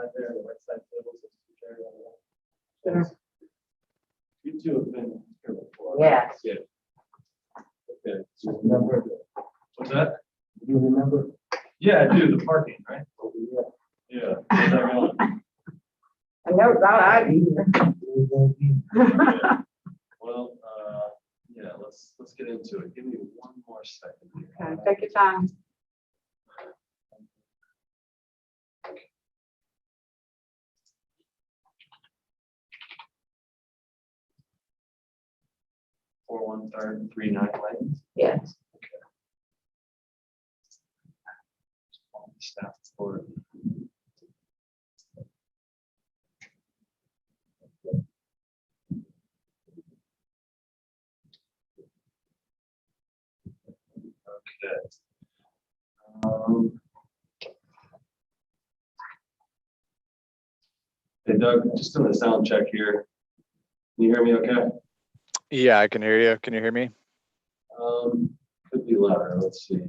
side there, the right side tables, there's two chairs on the left. Sure. You two have been here before. Yes. Yeah. Okay. So remember what's that? You remember? Yeah, I do. The parking, right? Yeah. How's that going? I never thought I'd be here. Well, yeah, let's get into it. Give me one more second here. Okay, take your time. Four 1/3, 3 9 lanes. Yes. Staff for okay. Hey Doug, just doing a sound check here. Can you hear me okay? Yeah, I can hear you. Can you hear me? Could be louder. Let's see.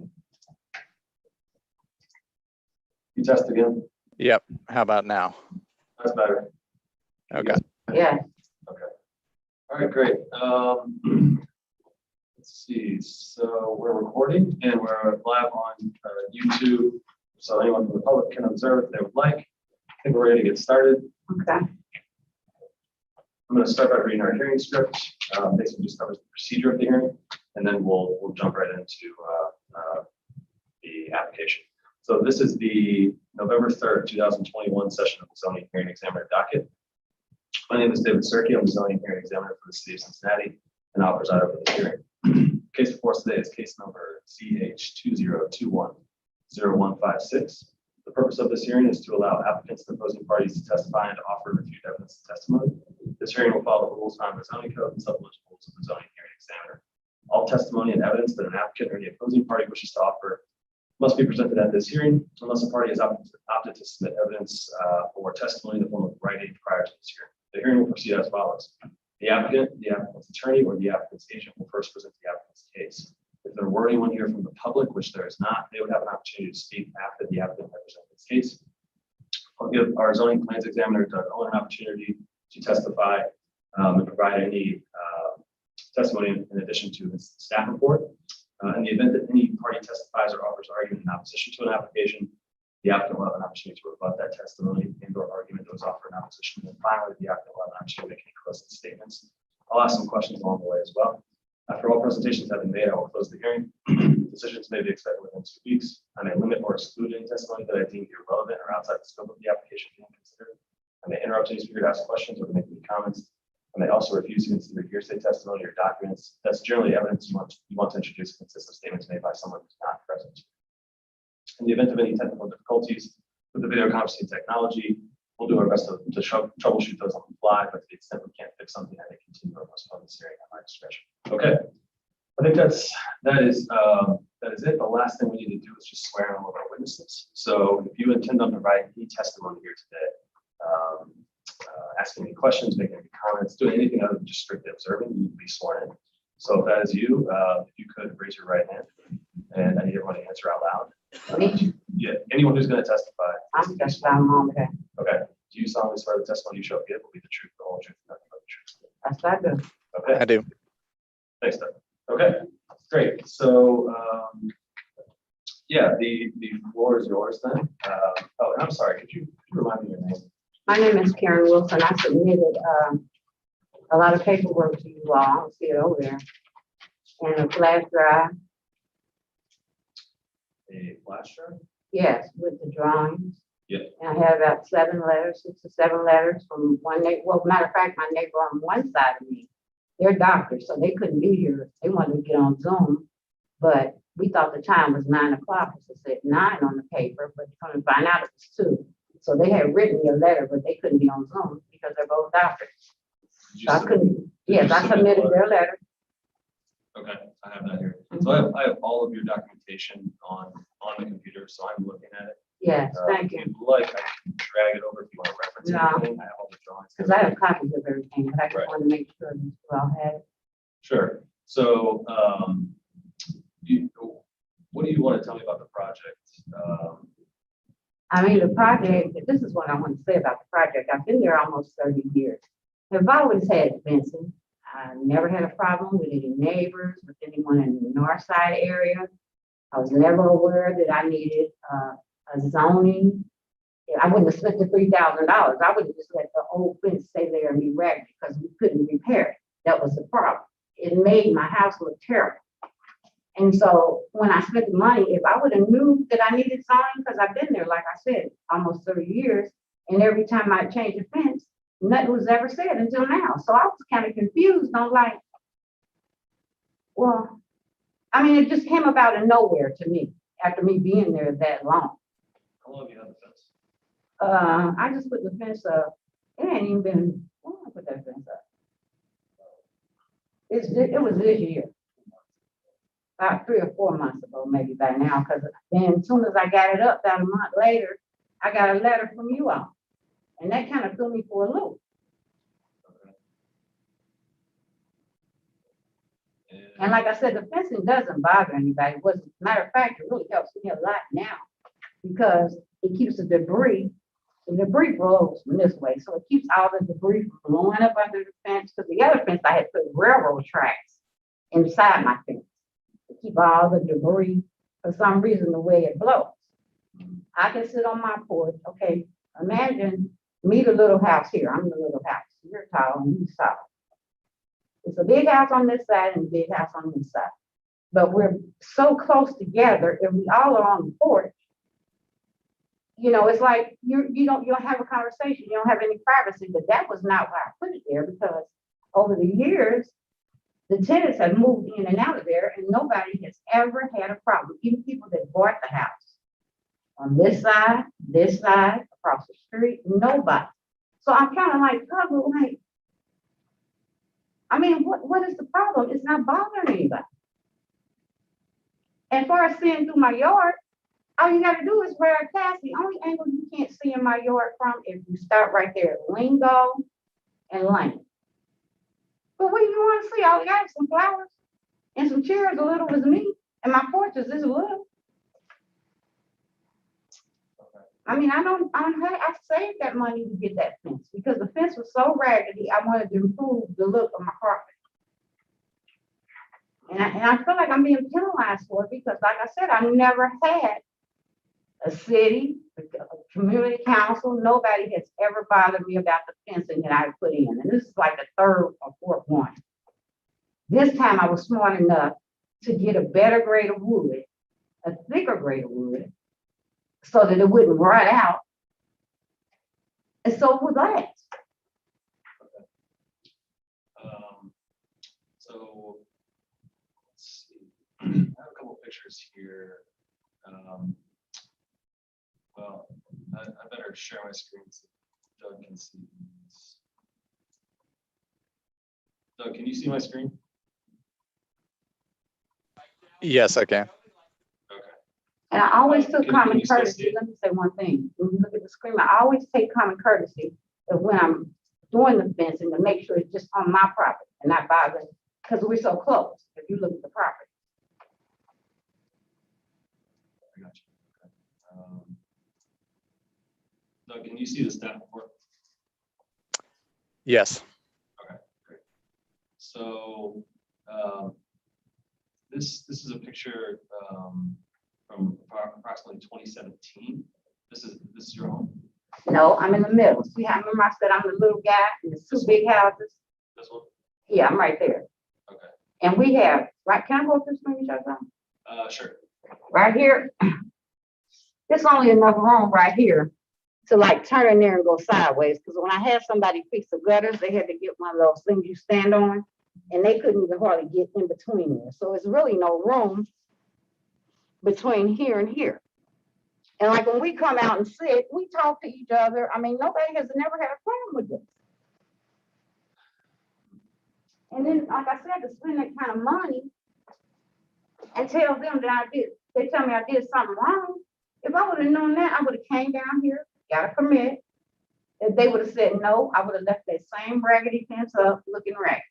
You test again? Yep. How about now? That's better. Okay. Yeah. Okay. All right, great. Let's see. So we're recording and we're live on YouTube. So anyone from the public can observe if they would like. I think we're ready to get started. Okay. I'm going to start by reading our hearing script. Basically just covers the procedure of the hearing, and then we'll jump right into the application. So this is the November 3rd, 2021 session of the zoning hearing examiner docket. My name is David Serkey. I'm the zoning hearing examiner for the city of Cincinnati, and I'll preside over the hearing. Case before us today is case number ZH20210156. The purpose of this hearing is to allow applicants and opposing parties to testify and to offer reviewed evidence and testimony. This hearing will follow the rules found in the zoning code and supplemental rules of the zoning hearing examiner. All testimony and evidence that an applicant or the opposing party wishes to offer must be presented at this hearing unless a party has opted to submit evidence or testimony in the form of writing prior to this hearing. The hearing will proceed as follows. The applicant, the applicant's attorney, or the applicant's agent will first present the applicant's case. If there were anyone here from the public, which there is not, they would have an opportunity to speak after the applicant has presented his case. I'll give our zoning plans examiner, Doug Owen, an opportunity to testify and provide any testimony in addition to his staff report. In the event that any party testifies or offers argument in opposition to an application, the applicant will have an opportunity to rebut that testimony and or argument that was offered in opposition. And finally, the applicant will have an opportunity to make any closing statements. I'll ask some questions along the way as well. After all presentations have been made, I will close the hearing. Decisions may be expected within 2 weeks. I may limit or exclude any testimony that I deem irrelevant or outside the scope of the application being considered. I may interrupt any speaker to ask questions or to make any comments. I may also refuse to consider hearsay testimony or documents. That's generally evidence you want to introduce consists of statements made by someone who's not present. In the event of any technical difficulties with the video conferencing technology, we'll do our best to troubleshoot those on the fly, but to the extent we can't fix something, I may continue or postpone this hearing at my discretion. Okay, I think that is it. The last thing we need to do is just swear in all of our witnesses. So if you intend on providing any testimony here today, asking any questions, making any comments, doing anything other than just strictly observing, you need to be sworn in. So if that is you, if you could raise your right hand, and I need everyone to answer out loud. Me? Yeah, anyone who's going to testify. I'm testifying on that. Okay. Do you solemnly swear the testimony you shall give will be the truth, the whole truth, and nothing but the truth? That's what I do. Okay. I do. Thanks, Doug. Okay, great. So, yeah, the floor is yours then. Oh, and I'm sorry. Could you remind me your name? My name is Karen Wilson. I submitted a lot of paperwork to you all. I don't see it over there. And a flash drive. A flash drive? Yes, with the drawings. Yeah. And I have about 6 or 7 letters from one neighbor. Well, matter of fact, my neighbor on one side of me, they're doctors, so they couldn't be here. They wanted to get on Zoom, but we thought the time was 9 o'clock. It said 9 on the paper, but come to find out it was 2. So they had written me a letter, but they couldn't be on Zoom because they're both doctors. So I couldn't. Yes, I submitted their letter. Okay, I have that here. So I have all of your documentation on the computer, so I'm looking at it. Yes, thank If you. you'd like, I can drag it over if you want to reference No. anything. I have all the drawings. Because I have copies of everything, but I just Right. wanted to make sure you all had it. Sure. So, what do you want to tell me about the project? I mean, the project, this is what I want to say about the project. I've been there almost 30 years. I've always had fencing. I never had a problem with any neighbors, with anyone in the north side area. I was never aware that I needed a zoning. I wouldn't have spent the $3,000. I would have just let the old fence stay there and be ragged because we couldn't repair it. That was the problem. It made my house look terrible. And so when I spent the money, if I would have knew that I needed zoning, because I've been there, like I said, almost 30 years, and every time I changed the fence, nothing was ever said until now. So I was kind of confused. I'm like, well, I mean, it just came about of nowhere to me after me being there that long. How long have you had the fence? I just put the fence up. It ain't even been, when did I put that fence up? It was this year. About 3 or 4 months ago, maybe by now, because then as soon as I got it up, about a month later, I got a letter from you all. And that kind of threw me for a loop. Okay. And like I said, the fencing doesn't bother anybody. Matter of fact, it really helps me a lot now because it keeps the debris blows from this way. So it keeps all the debris from blowing up under the fence. Because the other fence, I had put railroad tracks inside my fence to keep all the debris, for some reason, the way it blows. I can sit on my porch. Okay, imagine me, the little house here. I'm the little house. You're tall and you're tall. It's a big house on this side and a big house on this side. But we're so close together, and we all are on the porch. You know, it's like you don't have a conversation, you don't have any privacy, but that was not why I put it there, because over the years, the tenants have moved in and out of there, and nobody has ever had a problem. Even people that bought the house on this side, across the street, nobody. So I'm kind of like puzzled, like, I mean, what is the problem? It's not bothering anybody. As far as seeing through my yard, all you got to do is wear a glass. The only angle you can't see in my yard from is you start right there at Lingo and Lane. But what do you want to see? All you got is some flowers and some chairs, a little as me, and my porch is this little. I mean, I saved that money to get that fence because the fence was so raggedy. I wanted to improve the look of my property. And I feel like I'm being penalized for it because, like I said, I never had a city, a community council. Nobody has ever bothered me about the fencing that I put in. And this is like the third or fourth one. This time I was smart enough to get a better grade of wood, a thicker grade of wood, so that it wouldn't rot out. And so it would last. So let's see. I have a couple pictures here. Well, I better share my screen so Doug can see these. Doug, can you see my screen? Yes, I can. Okay. And I always took Can common you still see courtesy. it? Let me say one thing. When you look at the screen, I always take common courtesy of when I'm doing the fencing to make sure it's just on my property and not bothering, because we're so close. If you look at the property. I got you. Okay. Doug, can you see the staff report? Yes. Okay, great. So this is a picture from approximately 2017. This is your home. No, I'm in the middle. See how, remember I said I'm the little guy in the two big houses? This one. Yeah, I'm right there. Okay. And we have, right, can I go through screen shot on? Sure. Right here. There's only enough room right here to like turn in there and go sideways. Because when I had somebody fix the gutters, they had to get one of those things you stand on, and they couldn't even hardly get in between there. So it's really no room between here and here. And like when we come out and sit, we talk to each other. I mean, nobody has never had a problem with this. And then, like I said, to spend that kind of money and tell them that they tell me I did something wrong. If I would have known that, I would have came down here, got a permit. If they would have said no, I would have left that same raggedy fence up looking raggedy.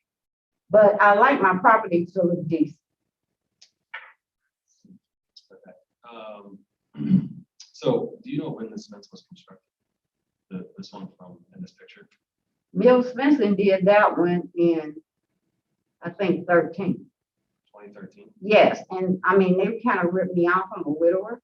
But I like my property to look decent. Okay. So do you know when this fence was constructed? This one from in this picture? Mills Fencing did that one in, I think, 13. 2013? Yes, and I mean, they kind of ripped me off. I'm a widower.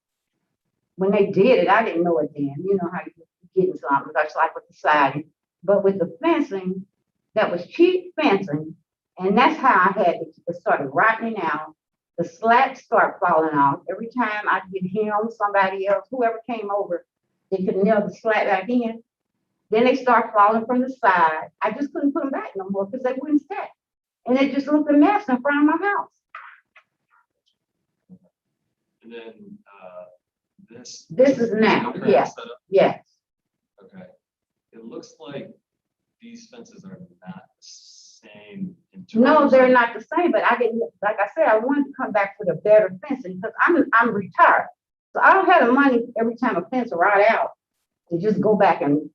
When they did it, I didn't know it then. You know how you getting something, that's like with the siding. But with the fencing, that was cheap fencing, and that's how I had it started rotting out. The slats start falling off. Every time I get him, somebody else, whoever came over, they could nail the slat back in. Then they start falling from the side. I just couldn't put them back no more because they wouldn't stick. And it just looked a mess in front of my house. And then this. This is now, current yes, setup? yes. Okay. It looks like these fences are not the same in terms No, they're of- not the same, but I didn't, like I said, I wanted to come back with a better fencing because I'm retired. So I don't have the money every time a fence rot out to just go back and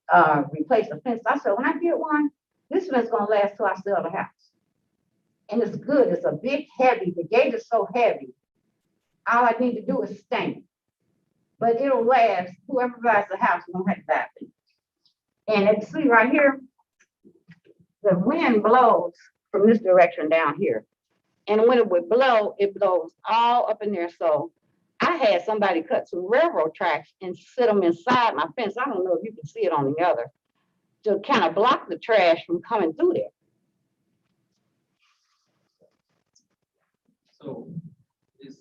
replace the fence. I said, when I get one, this fence gonna last till I sell the house. And it's good. It's a big, heavy. The gate is so heavy. All I need to do is stain it. But it'll last. Whoever buys the house won't have to buy it. And you see right here, the wind blows from this direction down here. And when it would blow, it blows all up in there. So I had somebody cut some railroad tracks and sit them inside my fence. I don't know if you can see it on the other, to kind of block the trash from coming through there. So it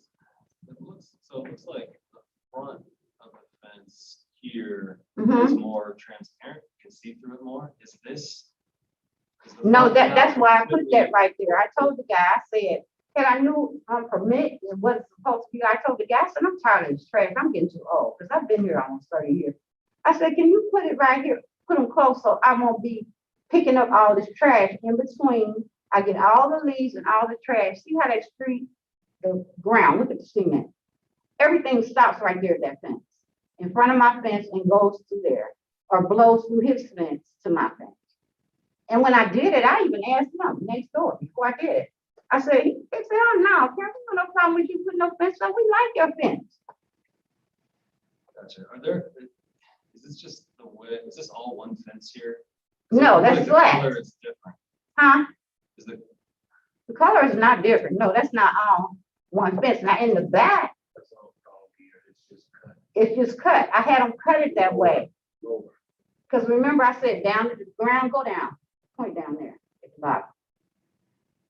looks like the front of the fence here is more transparent. You can see through it more. Is this? is the No, front that's now why I put that completely- right there. I told the guy, I said, and I knew on permit it wasn't supposed to be. I told the guy, I said, I'm tired of this trash. I'm getting too old because I've been here almost 30 years. I said, can you put it right here? Put them close so I won't be picking up all this trash in between. I get all the leaves and all the trash. See how that street, the ground, look at the cement. Everything stops right there at that fence, in front of my fence and goes through there or blows through his fence to my fence. And when I did it, I even asked him next door before I did it. I said, he said, oh, no, Karen, no problem with you putting no fence up. We like your fence. Gotcha. Is this just the way, is this all one fence here? No, It looks that's like the slats. color is different. Huh? Is the The color is not different. No, that's not all one fence. Now in the back, That's all here. It's just cut it's just cut. I had them cut it that way. lower. Because remember I said down to the ground, go down, point down there at the bottom.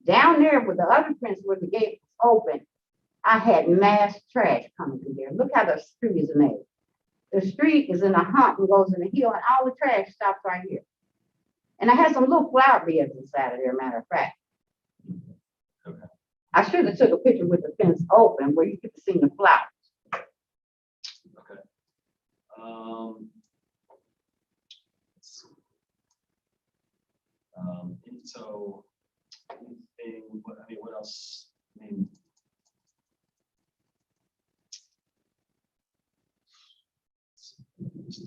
Down there with the other fence where the gate was open, I had mass trash coming through there. Look how the street is made. The street is in a hump and goes in a hill and all the trash stops right here. And I had some little flower beds inside of there, matter of fact. Okay. I should have took a picture with the fence open where you could see the flowers. Okay. Let's see. And so, what else?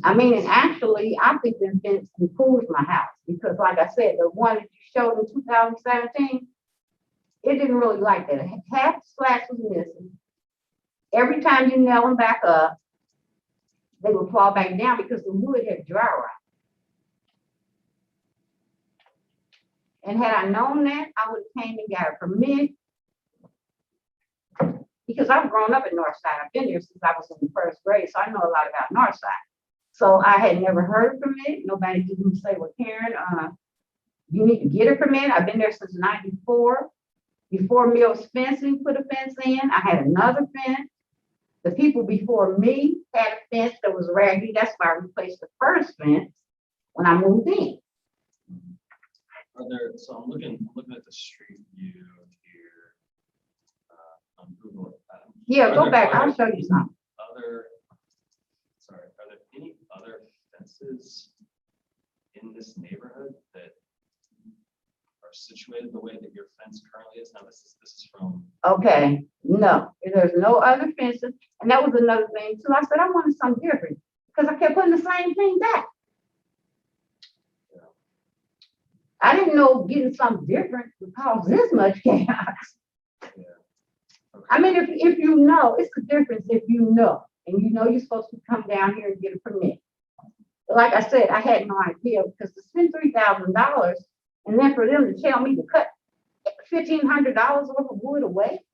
I mean, and actually, I think the fence improves my house because like I said, the one that you showed in 2017, it didn't really like that. Half the slats was missing. Every time you nail them back up, they would fall back down because the wood had dry rot. And had I known that, I would have came and got a permit. Because I've grown up in Northside. I've been here since I was in the first grade, so I know a lot about Northside. So I had never heard of permit. Nobody didn't say, well, Karen, you need to get a permit. I've been there since 94. Before Mills Fencing put a fence in, I had another fence. The people before me had a fence that was raggedy. That's why I replaced the first fence when I moved in. So I'm looking at the street view here on Google. Yeah, Are go there back. other- I'll show you something. Are there any other fences in this neighborhood that are situated the way that your fence currently is? Now, this is from, Okay, no, there's no other fences. And that was another thing too. I said, I wanted something different because I kept putting the same thing back. Yeah. I didn't know getting something different would cause this much chaos. okay. I mean, if you know, it's the difference if you know. and you know you're supposed to come down here and get a permit. But like I said, I had no idea because to spend $3,000 and then for them to tell me to cut $1,500 worth of wood away.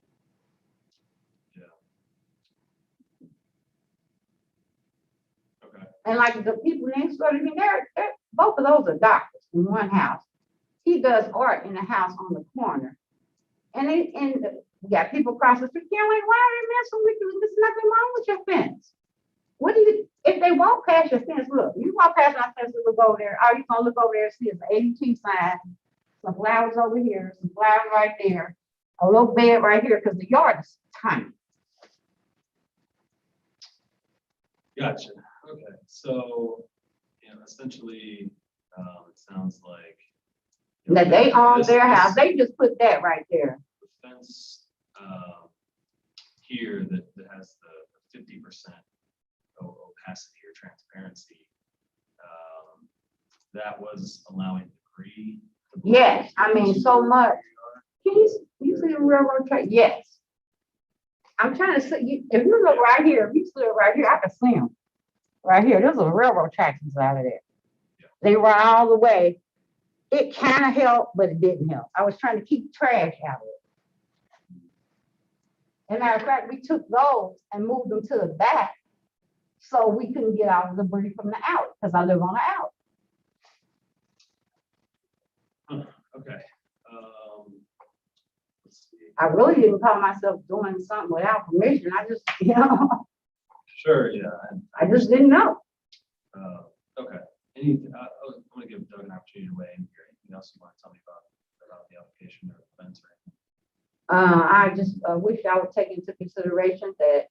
Okay. And like the people next door to me, they're both of those are doctors in one house. He does art in the house on the corner. And we got people across the street, why are they messing with you? There's nothing wrong with your fence. What do you, if they walk past your fence, look, you walk past my fence, look over there, are you gonna look over there and see it's an 82 sign, some flowers over here, some flowers right there, a little bed right here, because the yard is tiny. Gotcha. Okay. So, essentially, it sounds like. Now they own this- their this- house, they just put that right there. The fence here that has the 50% opacity or transparency, that was allowing debris. to blow Yes, I mean, so into much. your Can you see the railroad track? Yes. I'm trying to see, if you look right here, if you stood right here, I can see them. Right here, there's a railroad tracks inside of there. Yeah. They run all the way. It kind of helped, but it didn't help. I was trying to keep trash out of it. As a matter of fact, we took those and moved them to the back so we couldn't get all the debris from the alley, because I live on the alley. Okay. Let's see. I really didn't call myself doing something without permission. I just, Sure. Yeah. I just didn't know. Okay. Anything? I'm going to give Doug an opportunity to weigh in here. Anything else you want to tell me about the application or fence or anything? I just wish I would take into consideration that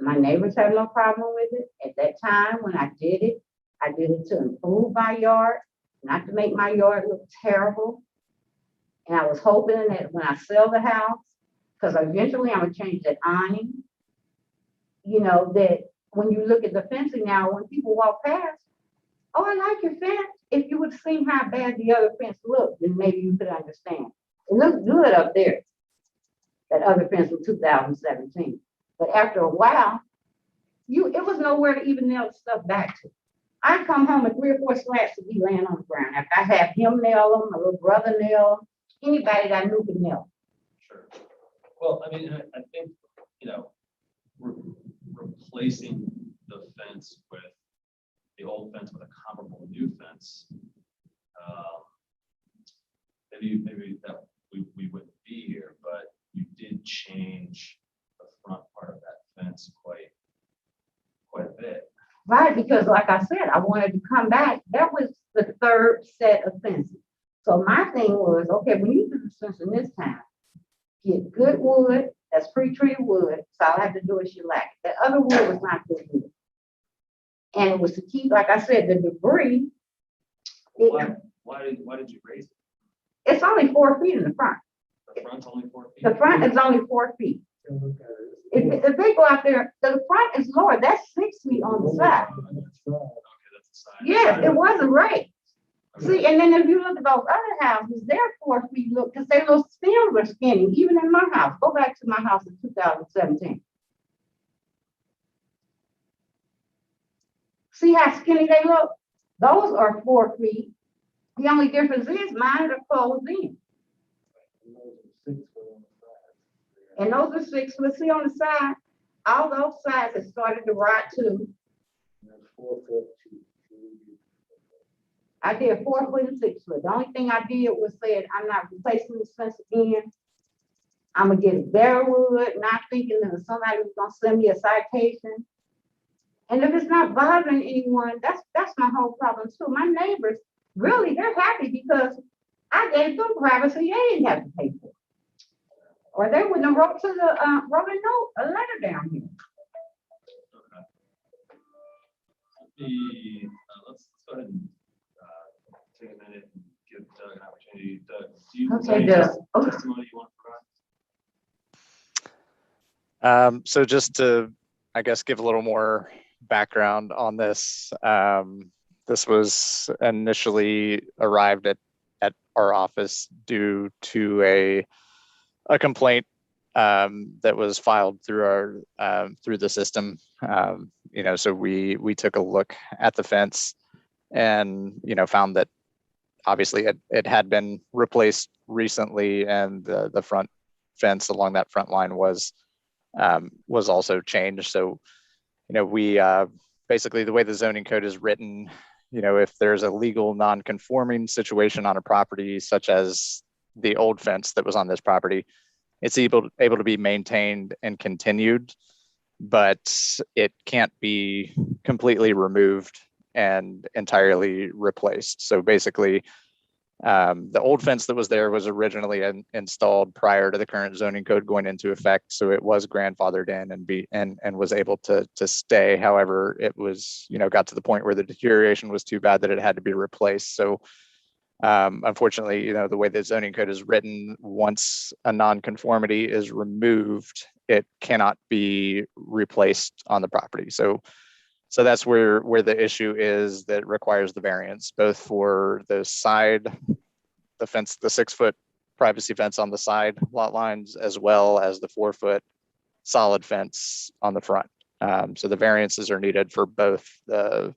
my neighbors have no problem with it. At that time, when I did it to improve my yard, not to make my yard look terrible. And I was hoping that when I sell the house, because eventually I'm gonna change that awning, that when you look at the fencing now, when people walk past, oh, I like your fence. If you would see how bad the other fence looked, then maybe you could understand. It looks good up there, that other fence from 2017. But after a while, it was nowhere to even nail the stuff back to. I come home and 3 or 4 slats would be laying on the ground. After I have him nail them, my little brother nail them, anybody that I knew could nail them. Sure. Well, I mean, I think, replacing the fence with the old fence with a comparable new fence, maybe that we wouldn't be here, but you did change the front part of that fence quite a bit. Right, because like I said, I wanted to come back. That was the 3rd set of fences. So my thing was, okay, when you do the fencing this time, get good wood, that's pre-treated wood, so all I have to do is shellac. That other wood was not good wood. And it was to keep, like I said, the debris. Why did you raise it? It's only 4 feet in the front. The front's only 4 feet? The front is only 4 feet. If they go out there, the front is lower, that's 6 feet on the side. Okay, that's the side. Yes, it wasn't right. Okay. See, and then if you look at those other houses, their 4 feet look, because their little stems were skinny, even in my house. Go back to my house in 2017. See how skinny they look? Those are 4 feet. The only difference is mine are closed in. And those are 6 foot. See on the side, all those sides have started to rot too. I did 4 foot and 6 foot. The only thing I did was said, I'm not replacing this fence again. I'm gonna get better wood, not thinking that somebody was gonna send me a citation. And if it's not bothering anyone, that's my whole problem too. My neighbors, really, they're happy because I gave them privacy. They didn't have to pay for it. Or they wouldn't have wrote to the wrote a letter down here. Okay. Let's go ahead and take a minute and give Doug an opportunity. Doug, is there Okay, any Doug. testimony you want to provide? So just to, I guess, give a little more background on this. This was initially arrived at our office due to a complaint that was filed through our through the system. So we took a look at the fence and found that obviously it had been replaced recently, and the front fence along that front line was also changed. So we basically, the way the zoning code is written, if there's a legal non-conforming situation on a property, such as the old fence that was on this property, it's able to be maintained and continued, but it can't be completely removed and entirely replaced. So basically, the old fence that was there was originally installed prior to the current zoning code going into effect, so it was grandfathered in and was able to stay. However, it was got to the point where the deterioration was too bad that it had to be replaced. So unfortunately, the way the zoning code is written, once a nonconformity is removed, it cannot be replaced on the property. So that's where the issue is, that requires the variance, both for the fence, the 6-foot privacy fence on the side lot lines, as well as the 4-foot solid fence on the front. So the variances are needed for both the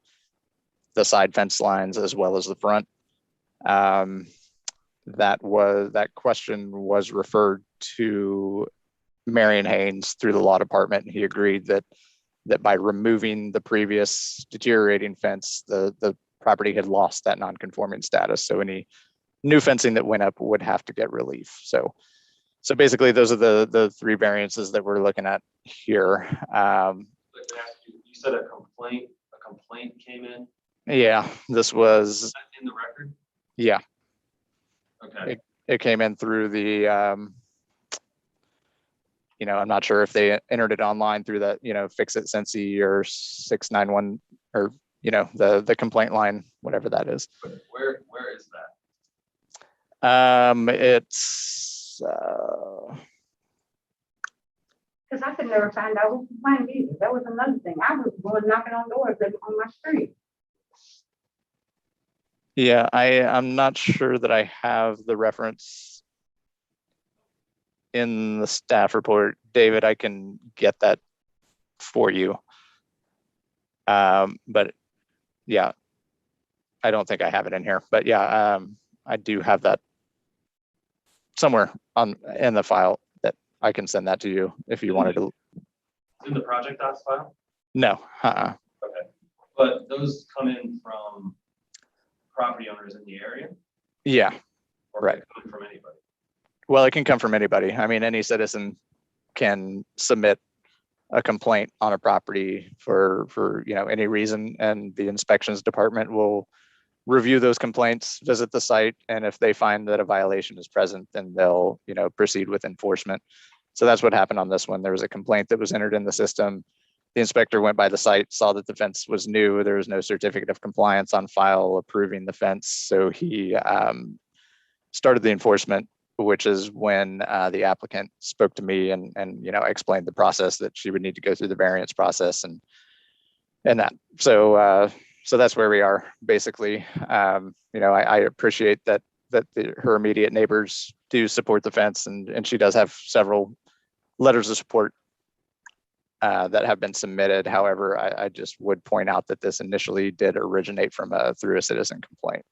side fence lines as well as the front. That question was referred to Marion Haynes through the law department, and he agreed that by removing the previous deteriorating fence, the property had lost that non-conforming status. So any new fencing that went up would have to get relief. So basically, those are the 3 variances that we're looking at here. You said a complaint came in? Yeah, this was. Is that in the record? Yeah. Okay. It came in through the, I'm not sure if they entered it online through that, Fix It Cincy or 691 or, the complaint line, whatever that is. Where is that? It's, Because I could never find out who complained either. That was another thing. I was going knocking on doors on my street. yeah, I'm not sure that I have the reference in the staff report. David, I can get that for you. But yeah, I don't think I have it in here, but yeah, I do have that somewhere in the file that I can send that to you if you wanted to. In the project docs file? No. Okay. But those come in from property owners in the area? Yeah. Or right. Come from anybody? Well, it can come from anybody. I mean, any citizen can submit a complaint on a property for any reason, and the inspections department will review those complaints, visit the site, and if they find that a violation is present, then they'll proceed with enforcement. So that's what happened on this one. There was a complaint that was entered in the system. The inspector went by the site, saw that the fence was new. There was no certificate of compliance on file approving the fence. So he started the enforcement, which is when the applicant spoke to me and explained the process, that she would need to go through the variance process and that. So that's where we are, basically. I appreciate that her immediate neighbors do support the fence, and she does have several letters of support that have been submitted. However, I just would point out that this initially did originate through a citizen complaint.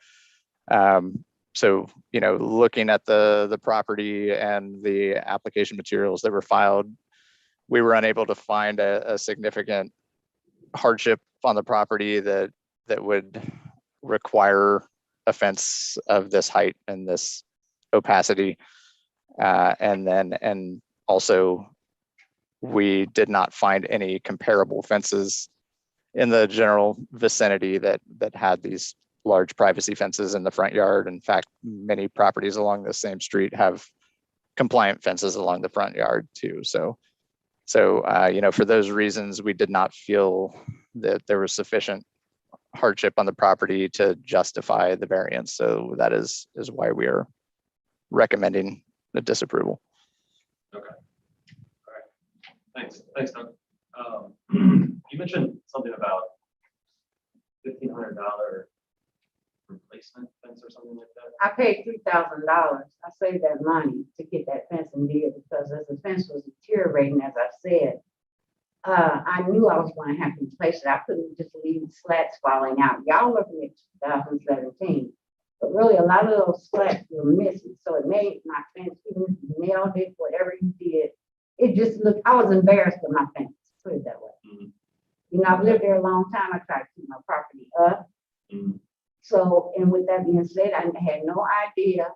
So, looking at the property and the application materials that were filed, we were unable to find a significant hardship on the property that would require a fence of this height and this opacity. And also, we did not find any comparable fences in the general vicinity that had these large privacy fences in the front yard. In fact, many properties along the same street have compliant fences along the front yard too. So for those reasons, we did not feel that there was sufficient hardship on the property to justify the variance. So that is why we are recommending the disapproval. Okay. All right. Thanks, Doug. You mentioned something about $1,500 replacement fence or something like that? I paid $3,000. I saved that money to get that fence in there because as the fence was deteriorating, as I said, I knew I was going to have to replace it. I couldn't just leave the slats falling out. Y'all looking at 2017, but really a lot of those slats were missing. So it made my fence, even if you nailed it, whatever you did, it just looked, I was embarrassed with my fence, put it that way. Mhm. You know, I've lived there a long time. I tried to keep my property up. Mhm. So, and with that being said, I had no idea,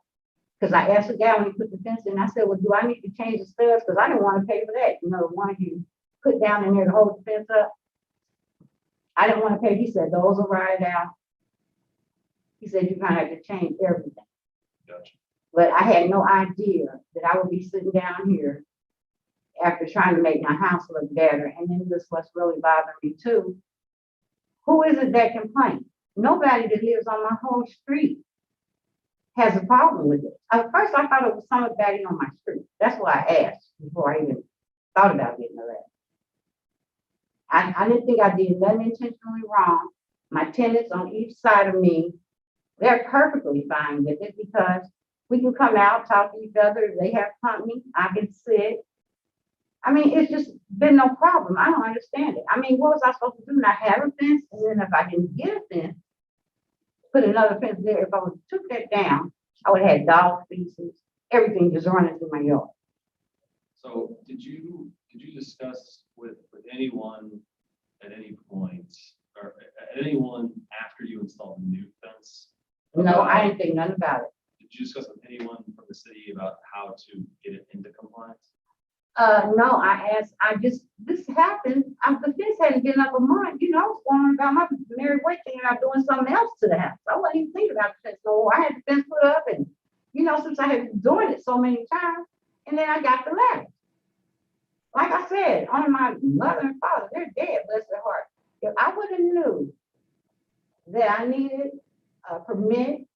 because I asked the guy when he put the fence in, I said, well, do I need to change the studs? Because I didn't want to pay for that. You know, the one you put down in there to hold the fence up. I didn't want to pay. He said, those will ride out. He said, you're going to have to change everything. Gotcha. But I had no idea that I would be sitting down here after trying to make my house look better. And then this what's really bothering me too. Who is it that complains? Nobody that lives on my whole street has a problem with it. At first, I thought it was somebody on my street. That's why I asked before I even thought about getting a letter. I didn't think I did nothing intentionally wrong. My tenants on each side of me, they're perfectly fine with it because we can come out, talk to each other. They have company. I can sit. I mean, it's just been no problem. I don't understand it. I mean, what was I supposed to do? Not have a fence? And then if I didn't get a fence, put another fence there. If I would took that down, I would have had dog feces, everything just running through my yard. So did you discuss with anyone at any point, or at anyone after you installed the new fence? No, I didn't think nothing about it. Did you discuss with anyone from the city about how to get it into compliance? No, this happened. The fence hadn't been up a month. You know, I was going about my married way thinking about doing something else to the house. I wasn't even thinking about the fence no more. I had the fence put up and, you know, since I had been doing it so many times, and then I got the letter. Like I said, only my mother and father, they're dead, bless their heart. If I would have knew that I needed a permit,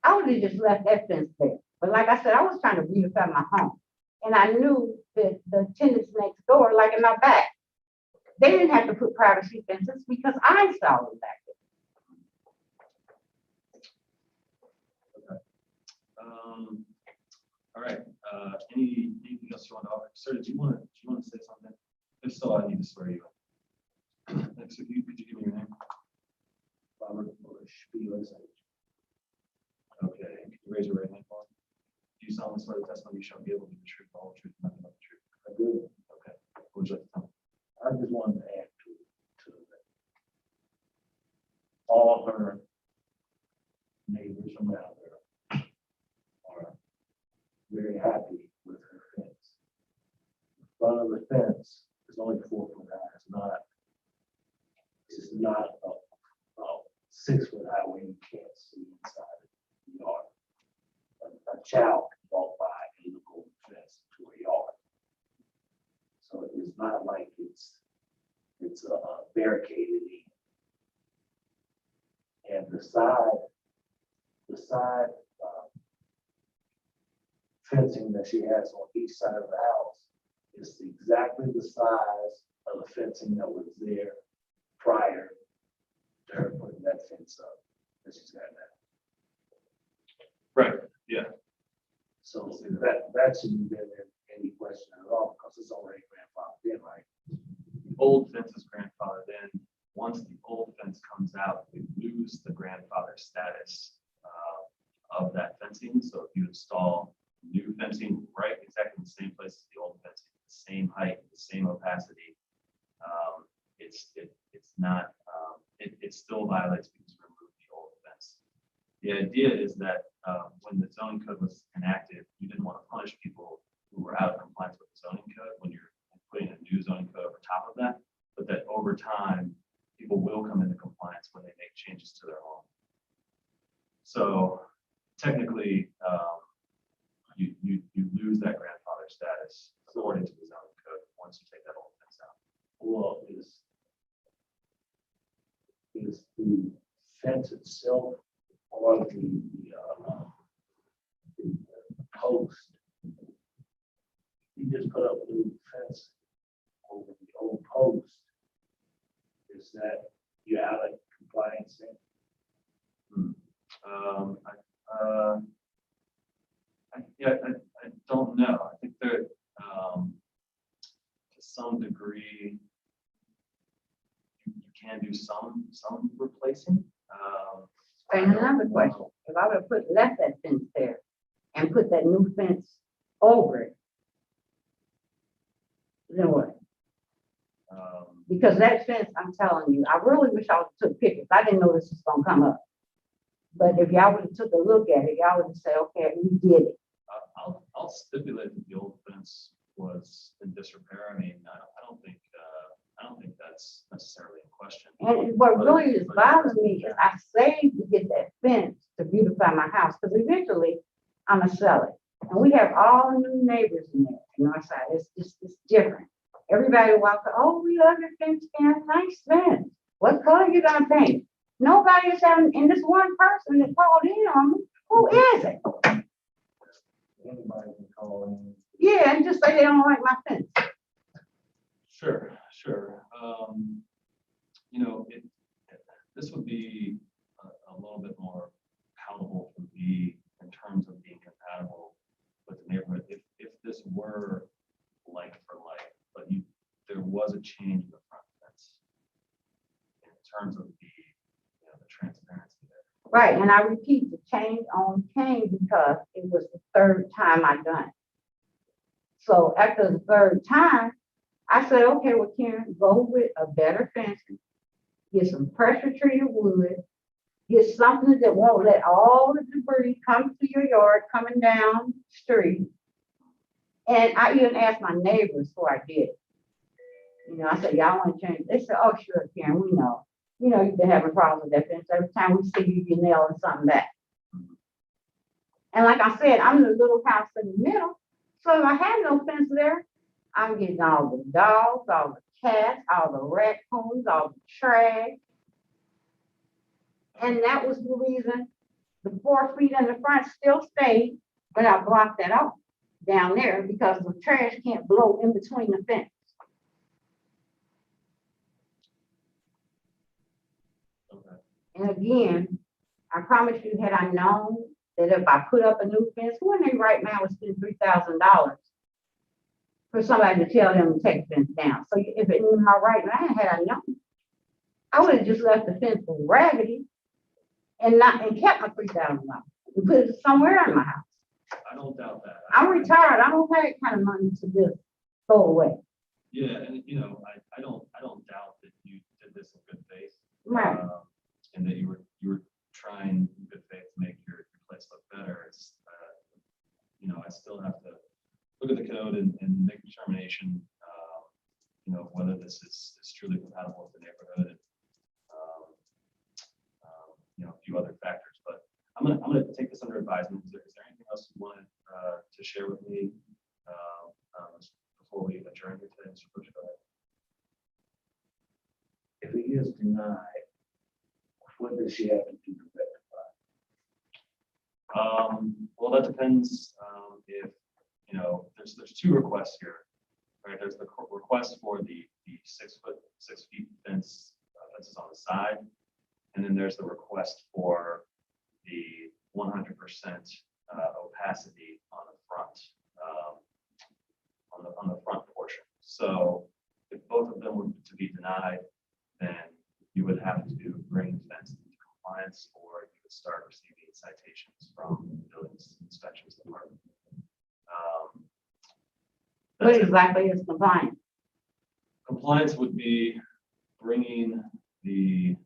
I would have just left that fence there. But like I said, I was trying to beautify my home. And I knew that the tenants next door, like in my back, they didn't have to put privacy fences because I installed them back there. Okay. All right. Anything else you want to offer? Sir, do you want to say something? If so, I need to swear you in. Next, could you give me your name? Robert Bush, B-U-S-H. Okay. Can you raise your right hand for me? Do you solemnly swear the testimony you shall be able to give the truth, the whole truth, and nothing but the truth? I do. Okay. What would you like to tell me? I just wanted to add to that. All her neighbors around her are very happy with her fence. The front of the fence is only 4 foot high. It's not a 6 foot high where you can't see inside the yard. A child can walk by and look over the fence to a yard. So it's not like it's barricaded in. And the side fencing that she has on each side of the house is exactly the size of the fencing that was there prior to her putting that fence up that she's got now. Right. Yeah. So that shouldn't be any question at all because it's already grandfathered in, right? The old fence is grandfathered in. Once the old fence comes out, we lose the grandfather status of that fencing. So if you install new fencing right exactly in the same place as the old fencing, the same height, the same opacity, it still violates because you remove the old fence. The idea is that when the zoning code was enacted, you didn't want to punish people who were out of compliance with the zoning code when you're putting a new zoning code over top of that, but that over time, people will come into compliance when they make changes to their home. So technically, you lose that grandfather status according to the zoning code once you take that old fence out. Well, is the fence itself or the post? You just put up a new fence over the old post. Is that you're out of compliance then? I don't know. I think that to some degree you can do some replacing. I And don't another know. question, if I would put, left that fence there and put that new fence over it, then what? Because that fence, I'm telling you, I really wish I would've took pictures. I didn't know this was gonna come up. But if y'all would've took a look at it, y'all would've said, okay, we did it. I'll stipulate that the old fence was in disrepair. I mean, I don't think that's necessarily in question. And what really is bothering me is I saved to get that fence to beautify my house, because eventually I'm gonna sell it. And we have all new neighbors in there, you know, I said, it's different. Everybody walks, oh, we love your fence, Karen, nice fence. What color you gonna paint? Nobody is having, and this one person that called in on me, who is it? Anybody can call in. Yeah, and just say they don't like my fence. Sure. You know, this would be a little bit more palatable for me in terms of being compatible with the neighborhood. If this were like for like, but there was a change in the front fence in terms of the transparency there. Right, and I repeat, the change only came because it was the third time I done it. So after the third time, I said, okay, well, Karen, go with a better fence, get some pressure treated wood, get something that won't let all the debris come to your yard coming down the street. And I even asked my neighbors before I did it. You know, I said, y'all want to change? They said, oh, sure, Karen, we know. You know, you've been having problems with that fence. Every time we see you, you're nailing something back. And like I said, I'm in the little house in the middle. So if I had no fence there, I'm getting all the dogs, all the cats, all the raccoons, all the trash. And that was the reason the 4 feet in the front still stayed, but I blocked that off down there because the trash can't blow in between the fence. Okay. And again, I promise you, had I known that if I put up a new fence, who in their right now would spend $3,000 for somebody to tell them to take the fence down? So if it in my right mind, had I known, I would have just left the fence raggedy and kept my $3,000 and put it somewhere in my house. I don't doubt that. I'm retired. I don't have that kind of money to just throw away. Yeah, and I don't doubt that you did this in good faith. Right. And that you were trying in good faith to make your place look better. It's I still have to look at the code and make a determination, whether this is truly compatible with the neighborhood and a few other factors. But I'm gonna take this under advisement. Is there anything else you wanted to share with me before we adjourn here today, Mr. Bush? Go ahead. If he is denied, what does she have to do to rectify? Well, that depends. If there's two requests here, right? There's the request for the 6 feet fences on the side, and then there's the request for the 100% opacity on the front, on the front portion. So if both of them were to be denied, then you would have to bring the fence into compliance, or you would start receiving citations from the building inspections department. What exactly is compliance? Compliance would be bringing the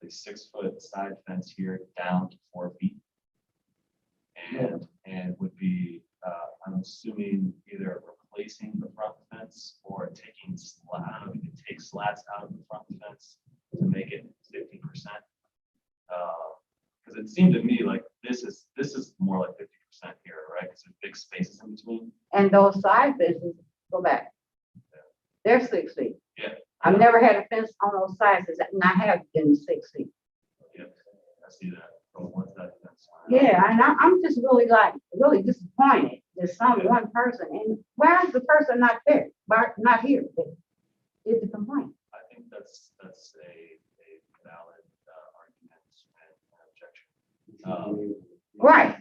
6-foot side fence here down to 4 feet, and would be I'm assuming either replacing the front fence or taking I don't know if you can take slats out of the front fence to make it 50%. Because it seemed to me like this is more like 50% here, right? Because there's big spaces in between. And those side fences, go back. Yeah. They're 6 feet. Yeah. I've never had a fence on those sides, and I have been 6 feet. Yeah, I see that. From one side of the fence. Yeah, and I'm just really disappointed that one person, and why is the person not there? Why not here? Is the complaint? I think that's a valid Right.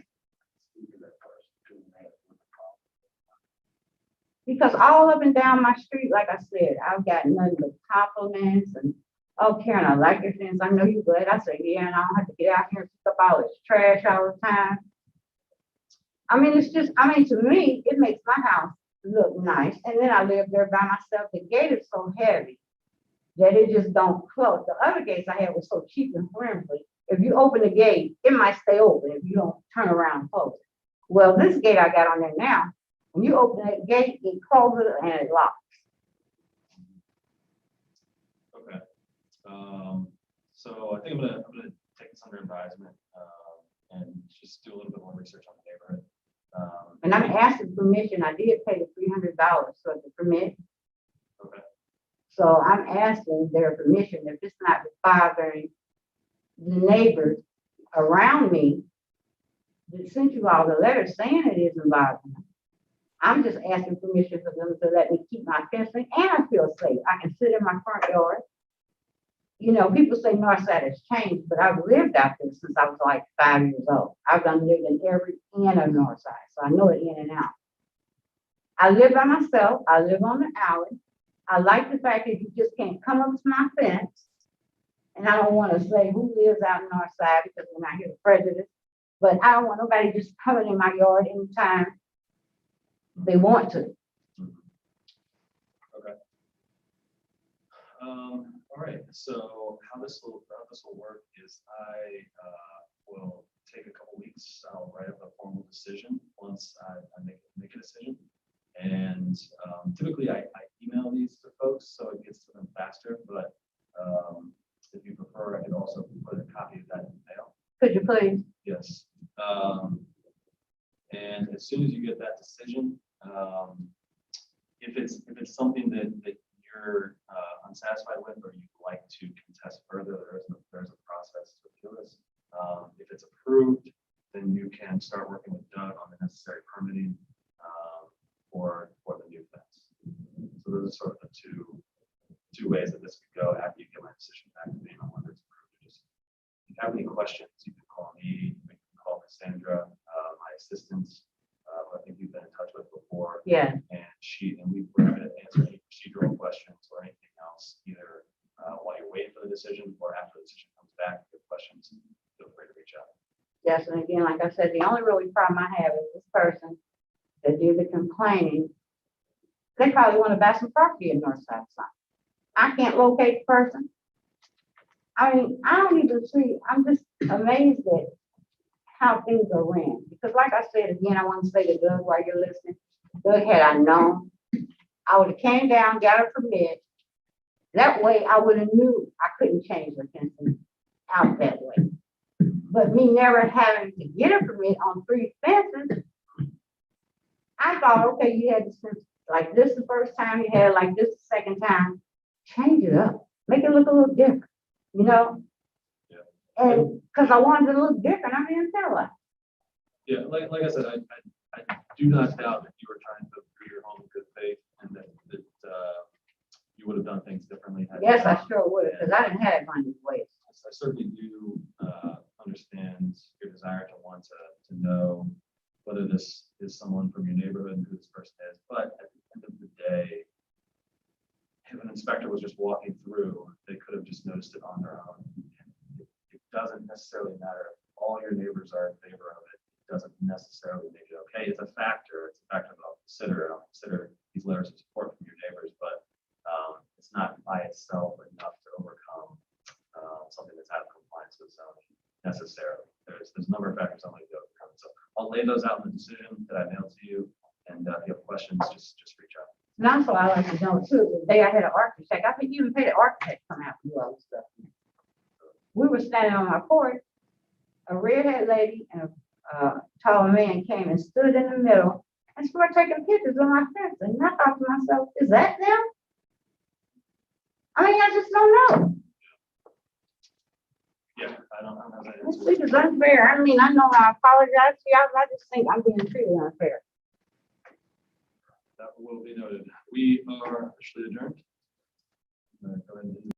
Because all up and down my street, like I said, I've got nothing but compliments and, oh, Karen, I like your fence. I know you good. I said, yeah, and I don't have to get out here and pick up all this trash all the time. I mean, it's just, I mean, to me, it makes my house look nice. And then I live there by myself. The gate is so heavy that it just don't close. The other gates I had was so cheap and flimsy. If you open the gate, it might stay open if you don't turn around and close it. Well, this gate I got on there now, when you open that gate, it closes and it locks. Okay. So I think I'm gonna take this under advisement, and just do a little bit more research on the neighborhood. And I'm asking permission. I did pay the $300 for the permit. Okay. So I'm asking their permission if it's not bothering the neighbors around me that sent you all the letters saying it isn't bothering them. I'm just asking permission for them to let me keep my fencing and I feel safe. I can sit in my front yard. You know, people say Northside has changed, but I've lived out there since I was like 5 years old. I've done lived in every end of Northside, so I know it in and out. I live by myself. I live on the alley. I like the fact that you just can't come up to my fence. And I don't want to say who lives out in Northside because we're not here to prejudice, but I don't want nobody just coming in my yard anytime they want to. Okay. All right, so how this will work is I will take a couple weeks. I'll write up a formal decision once I make a decision. And typically I email these to folks so it gets to them faster, but if you prefer, I could also put a copy of that in the mail. Could you please? Yes. And as soon as you get that decision, if it's something that you're unsatisfied with or you'd like to contest further, there's a process to appeal this. If it's approved, then you can start working with Doug on the necessary permitting for the new fence. So those are sort of the two ways that this could go after you get my decision back to me on whether it's approved. Just if you have any questions, you can call me, you can call Cassandra, my assistant, who I think you've been in touch with before. Yeah. And we're going to answer any procedural questions or anything else, either while you're waiting for the decision or after the decision comes back. If you have questions, feel free to reach out. Yes, and again, like I said, the only really problem I have is this person that did the complaining. They probably want to buy some property in Northside. I can't locate the person. I mean, I don't even see, I'm just amazed at how things are ran. Because like I said, again, I want to say to Doug while you're listening, Doug, had I known, I would have came down, got a permit. That way I would have knew I couldn't change the fencing out that way. But me never having to get a permit on 3 fences, I thought, okay, you had this fence like this the first time, you had it like this the second time. Change it up, make it look a little different, you know? Yeah. And because I wanted it to look different, I'm being paralyzed. Yeah, like I said, I do not doubt that you were trying to do your home in good faith and that you would have done things differently. Yes, I sure would have, because I didn't have it on these ways. I certainly do understand your desire to want to know whether this is someone from your neighborhood and who this person is. But at the end of the day, if an inspector was just walking through, they could have just noticed it on their own. It doesn't necessarily matter if all your neighbors are in favor of it. It doesn't necessarily make it okay. It's a factor. It's a factor that I'll consider. I'll consider these letters of support from your neighbors, but it's not by itself enough to overcome something that's out of compliance with zoning necessarily. There's a number of factors I'm going to go through. So I'll lay those out in the decision that I mailed to you, and if you have questions, just reach out. And also, I like to know too, the day I had an architect, I think you even paid an architect to come out and do all this stuff. We were standing on my porch, a redhead lady and a tall man came and stood in the middle and started taking pictures of my fence. And I thought to myself, is that them? I mean, I just don't know. Yeah, I don't know how that This is. is unfair. I mean, I know I apologize to y'all, but I just think I'm being treated unfair. That will be noted. We are officially adjourned. Go ahead and